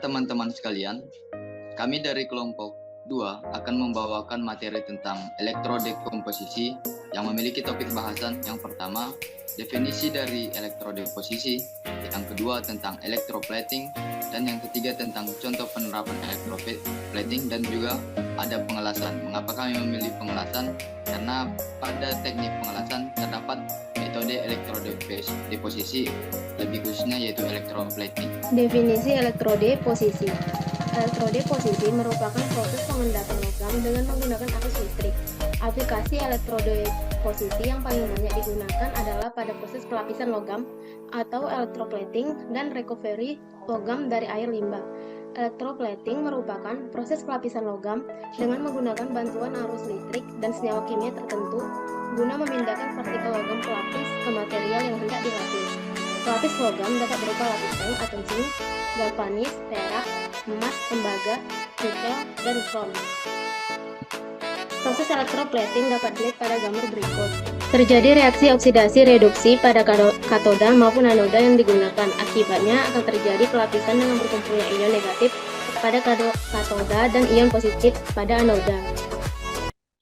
teman-teman sekalian, kami dari kelompok 2 akan membawakan materi tentang elektrodekomposisi yang memiliki topik bahasan yang pertama, definisi dari elektrodekomposisi, yang kedua tentang electroplating, dan yang ketiga tentang contoh penerapan electroplating, dan juga ada pengelasan. Mengapa kami memilih pengelasan? Karena pada teknik pengelasan terdapat metode elektrodeposisi, lebih khususnya yaitu electroplating. Definisi elektrodeposisi. Elektrodeposisi merupakan proses pengendappan logam dengan menggunakan arus listrik. Aplikasi elektrodeposisi yang paling banyak digunakan adalah pada proses pelapisan logam atau electroplating dan recovery logam dari air limbah. Electroplating merupakan proses pelapisan logam dengan menggunakan bantuan arus listrik dan senyawa kimia tertentu guna memindahkan partikel logam pelapis ke material yang hendak dilapis. Pelapis logam dapat berupa lapis seng atau zinc, galvanis, perak, emas, tembaga, nikel, dan krom. Proses electroplating dapat dilihat pada gambar berikut. Terjadi reaksi oksidasi reduksi pada katoda maupun anoda yang digunakan. Akibatnya akan terjadi pelapisan dengan berkumpulnya ion negatif pada katoda dan ion positif pada anoda.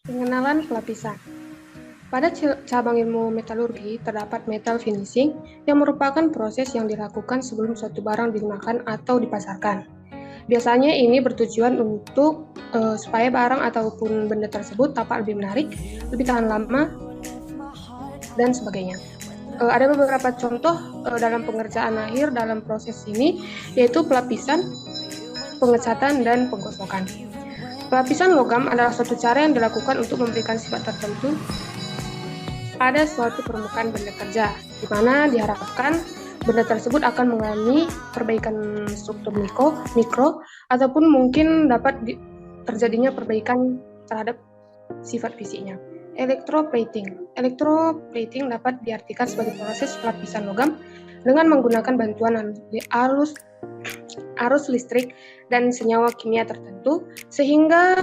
Pengenalan pelapisan. Pada cabang ilmu metalurgi terdapat metal finishing yang merupakan proses yang dilakukan sebelum suatu barang digunakan atau dipasarkan. Biasanya ini bertujuan untuk supaya barang ataupun benda tersebut tampak lebih menarik, lebih tahan lama, dan sebagainya. Ada beberapa contoh dalam pengerjaan akhir dalam proses ini, yaitu pelapisan, pengecatan, dan penggosokan. Pelapisan logam adalah suatu cara yang dilakukan untuk memberikan sifat tertentu pada suatu permukaan benda kerja, di mana diharapkan benda tersebut akan mengalami perbaikan struktur mikro ataupun mungkin dapat terjadinya perbaikan terhadap sifat fisiknya. Electroplating. Electroplating dapat diartikan sebagai proses pelapisan logam dengan menggunakan bantuan arus listrik dan senyawa kimia tertentu sehingga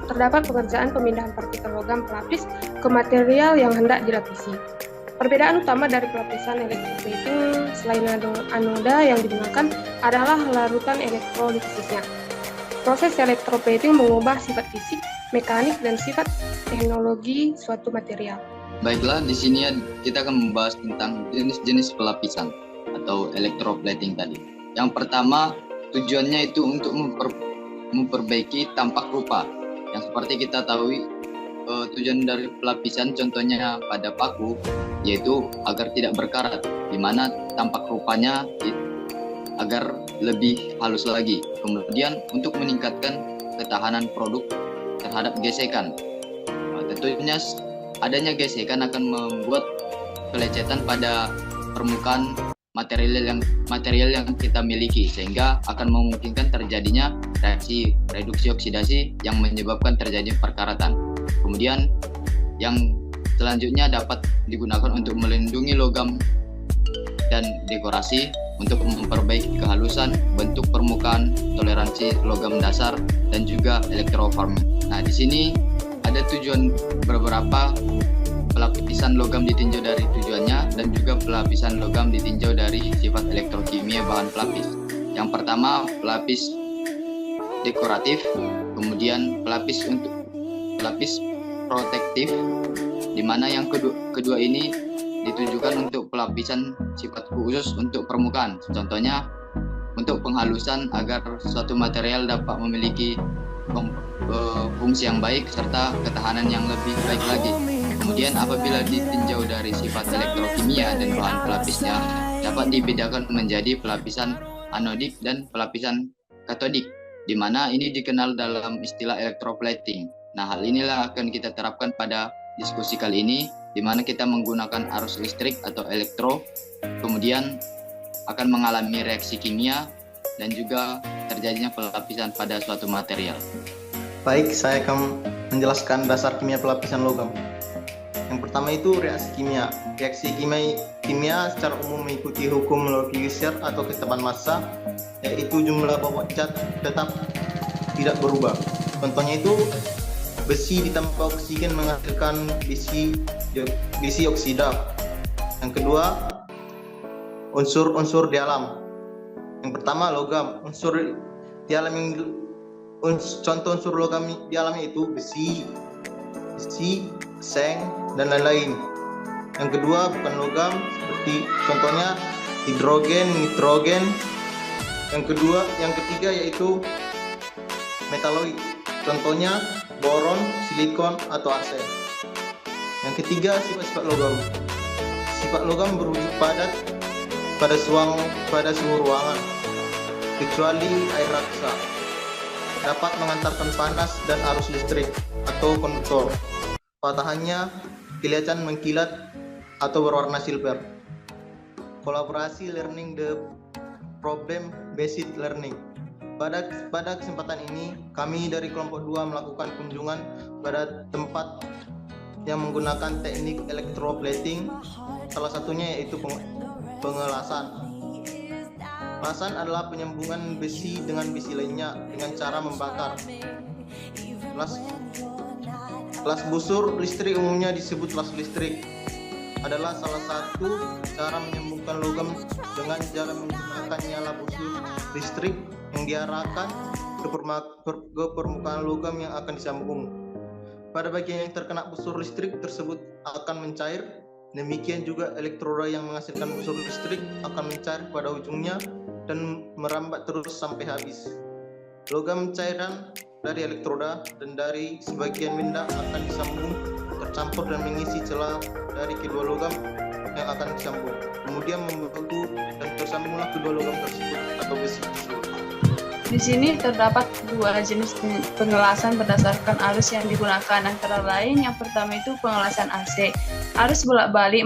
terdapat pekerjaan pemindahan partikel logam pelapis ke material yang hendak dilapisi. Perbedaan utama dari pelapisan electroplating selain anoda yang digunakan adalah larutan elektrolitesnya. Proses electroplating mengubah sifat fisik, mekanik, dan sifat teknologi suatu material. Baiklah, di sini kita akan membahas tentang jenis-jenis pelapisan atau electroplating tadi. Yang pertama, tujuannya itu untuk memperbaiki tampak rupa. Yang seperti kita tahu, tujuan dari pelapisan contohnya pada paku yaitu agar tidak berkarat, di mana tampak rupanya agar lebih halus lagi. Kemudian untuk meningkatkan ketahanan produk terhadap gesekan. Tentunya adanya gesekan akan membuat pelecetan pada permukaan material yang kita miliki, sehingga akan memungkinkan terjadinya reaksi reduksi oksidasi yang menyebabkan terjadi perkaratan. Kemudian yang selanjutnya dapat digunakan untuk melindungi logam dan dekorasi, untuk memperbaiki kehalusan bentuk permukaan, toleransi logam dasar, dan juga elektroforming. Nah, di sini ada tujuan beberapa. Pelapisan logam ditinjau dari tujuannya dan juga pelapisan logam ditinjau dari sifat elektrokimia bahan pelapis. Yang pertama, pelapis dekoratif, kemudian pelapis protektif, di mana yang kedua ini ditujukan untuk pelapisan sifat khusus untuk permukaan. Contohnya untuk penghalusan agar suatu material dapat memiliki fungsi yang baik serta ketahanan yang lebih baik lagi. Kemudian apabila ditinjau dari sifat elektrokimia dan bahan pelapisnya, dapat dibedakan menjadi pelapisan anodik dan pelapisan katodik, di mana ini dikenal dalam istilah electroplating. Nah, hal inilah akan kita terapkan pada diskusi kali ini, di mana kita menggunakan arus listrik atau elektro, kemudian akan mengalami reaksi kimia dan juga terjadinya pelapisan pada suatu material. Baik, saya akan menjelaskan dasar kimia pelapisan logam. Yang pertama itu reaksi kimia. Reaksi kimia secara umum mengikuti hukum Lavoisier atau ketetapan massa, yaitu jumlah bobot cat tetap tidak berubah. Contohnya itu besi ditambah oksigen menghasilkan besi oksida. Yang kedua, unsur-unsur di alam. Yang pertama logam. Contoh unsur logam di alam itu besi, seng, dan lain-lain. Yang kedua bukan logam, seperti contohnya hidrogen, nitrogen. Yang ketiga yaitu metaloid. Contohnya boron, silikon, atau arsen. Yang ketiga sifat-sifat logam. Sifat logam berwujud padat pada suhu ruangan, kecuali air raksa. Dapat mengantarkan panas dan arus listrik atau konduktor. Patahannya kelihatan mengkilat atau berwarna silver. Kolaborasi learning the problem based learning. Pada kesempatan ini, kami dari kelompok 2 melakukan kunjungan pada tempat yang menggunakan teknik electroplating. Salah satunya yaitu pengelasan. Pengelasan adalah penyambungan besi dengan besi lainnya dengan cara membakar. Las busur listrik umumnya disebut las listrik. Adalah salah satu cara menyambungkan logam dengan cara menggunakan nyala busur listrik yang diarahkan ke permukaan logam yang akan disambung. Pada bagian yang terkena busur listrik tersebut akan mencair. Demikian juga elektroda yang menghasilkan busur listrik akan mencair pada ujungnya dan merambat terus sampai habis. Logam cairan dari elektroda dan dari sebagian benda akan disambung, tercampur dan mengisi celah dari kedua logam yang akan disambung. Kemudian membeku dan tersambunglah kedua logam tersebut atau besi tersebut. Di sini terdapat dua jenis pengelasan berdasarkan arus yang digunakan, antara lain yang pertama itu pengelasan AC. Arus bolak-balik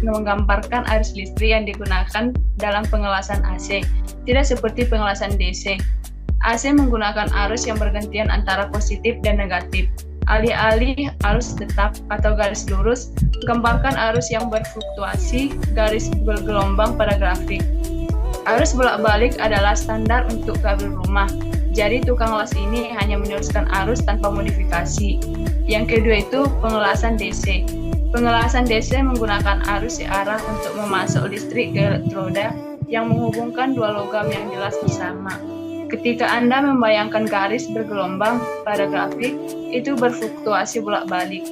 menggambarkan arus listrik yang digunakan dalam pengelasan AC, tidak seperti pengelasan DC. AC menggunakan arus yang bergantian antara positif dan negatif. Alih-alih arus tetap atau garis lurus, gambarkan arus yang berfluktuasi, garis bergelombang pada grafik. Arus bolak-balik adalah standar untuk kabel rumah. Jadi tukang las ini hanya meneruskan arus tanpa modifikasi. Yang kedua itu pengelasan DC. Pengelasan DC menggunakan arus searah untuk memasok listrik ke elektroda yang menghubungkan dua logam yang jelas bersama. Ketika Anda membayangkan garis bergelombang pada grafik, itu berfluktuasi bolak-balik.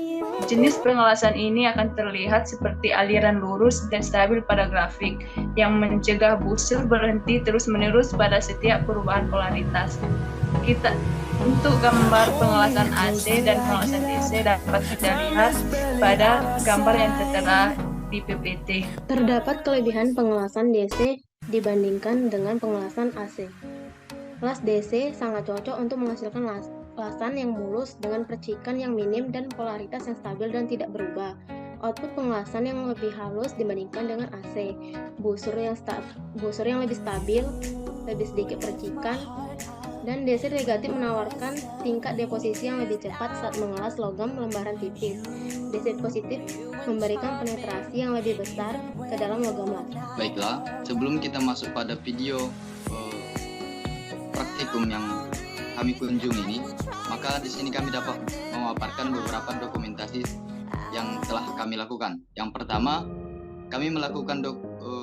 Jenis pengelasan ini akan terlihat seperti aliran lurus dan stabil pada grafik, yang mencegah busur berhenti terus-menerus pada setiap perubahan polaritas. Untuk gambar pengelasan AC dan pengelasan DC dapat kita lihat pada gambar yang tertera di PPT. Terdapat kelebihan pengelasan DC dibandingkan dengan pengelasan AC. Las DC sangat cocok untuk menghasilkan lasan yang mulus dengan percikan yang minim dan polaritas yang stabil dan tidak berubah. Output pengelasan yang lebih halus dibandingkan dengan AC. Busur yang lebih stabil, lebih sedikit percikan, dan DC negatif menawarkan tingkat deposisi yang lebih cepat saat mengelas logam lembaran tipis. DC positif memberikan penetrasi yang lebih besar ke dalam logam las. Baiklah, sebelum kita masuk pada video praktikum yang kami kunjungi ini, maka di sini kami dapat memaparkan beberapa dokumentasi yang telah kami lakukan. Yang pertama, kami melakukan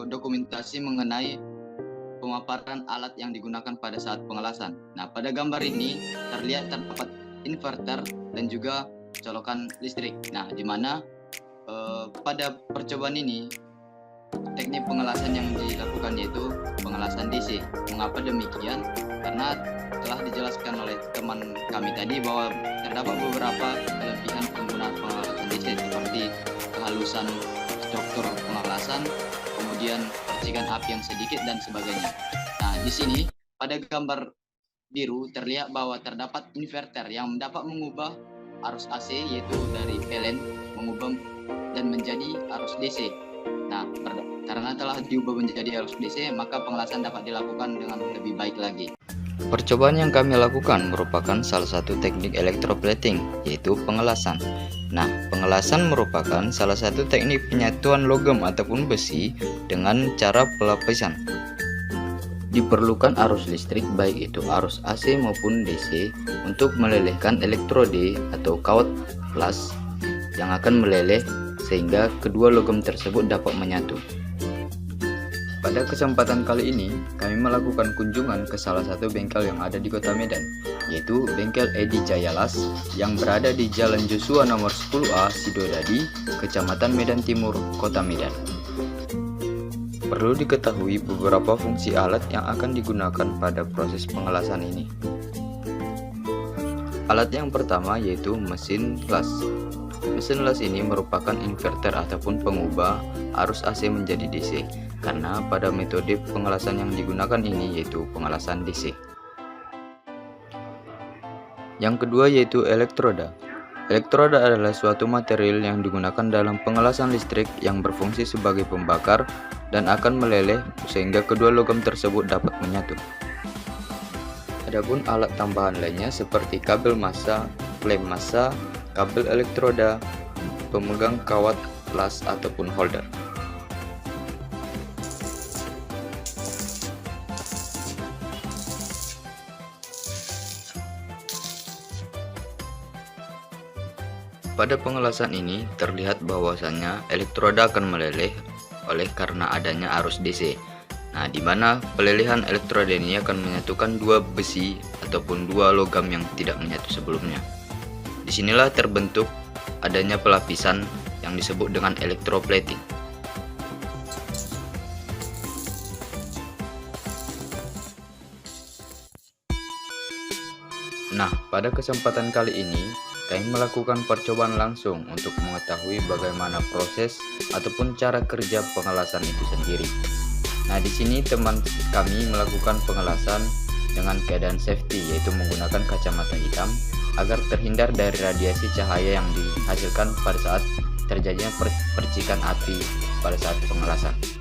dokumentasi mengenai pemaparan alat yang digunakan pada saat pengelasan. Nah, pada gambar ini terdapat inverter dan juga colokan listrik. Nah, di mana pada percobaan ini teknik pengelasan yang dilakukan yaitu pengelasan DC. Mengapa demikian? Karena telah dijelaskan oleh teman kami tadi bahwa terdapat beberapa kelebihan penggunaan pengelasan DC seperti kehalusan struktur pengelasan, kemudian percikan api yang sedikit dan sebagainya. Nah, di sini pada gambar biru terlihat bahwa terdapat inverter yang dapat mengubah arus AC yaitu dari PLN mengubah dan menjadi arus DC. Nah, karena telah diubah menjadi arus DC, maka pengelasan dapat dilakukan dengan lebih baik lagi. Percobaan yang kami lakukan merupakan salah satu teknik electroplating, yaitu pengelasan. Nah, pengelasan merupakan salah satu teknik penyatuan logam ataupun besi dengan cara pelapisan. Diperlukan arus listrik baik itu arus AC maupun DC untuk melelehkan elektrode atau kawat las yang akan meleleh sehingga kedua logam tersebut dapat menyatu. Pada kesempatan kali ini, kami melakukan kunjungan ke salah satu bengkel yang ada di Kota Medan, yaitu Bengkel Edi Jayalas yang berada di Jalan Joshua nomor 10A Sidodadi, Kecamatan Medan Timur, Kota Medan. Perlu diketahui beberapa fungsi alat yang akan digunakan pada proses pengelasan ini. Alat yang pertama yaitu mesin las. Mesin las ini merupakan inverter ataupun pengubah arus AC menjadi DC, karena pada metode pengelasan yang digunakan ini yaitu pengelasan DC. Yang kedua yaitu elektroda. Elektroda adalah suatu material yang digunakan dalam pengelasan listrik yang berfungsi sebagai pembakar dan akan meleleh sehingga kedua logam tersebut dapat menyatu. Adapun alat tambahan lainnya seperti kabel massa, klem massa, kabel elektroda, pemegang kawat las ataupun holder. Pada pengelasan ini terlihat bahwasannya elektroda akan meleleh oleh karena adanya arus DC. Nah, di mana pelelehan elektroda ini akan menyatukan dua besi ataupun dua logam yang tidak menyatu sebelumnya. Disinilah terbentuk adanya pelapisan yang disebut dengan electroplating. Nah, pada kesempatan kali ini kami melakukan percobaan langsung untuk mengetahui bagaimana proses ataupun cara kerja pengelasan itu sendiri. Nah, di sini teman kami melakukan pengelasan dengan keadaan safety, yaitu menggunakan kacamata hitam agar terhindar dari radiasi cahaya yang dihasilkan pada saat terjadinya percikan api pada saat pengelasan.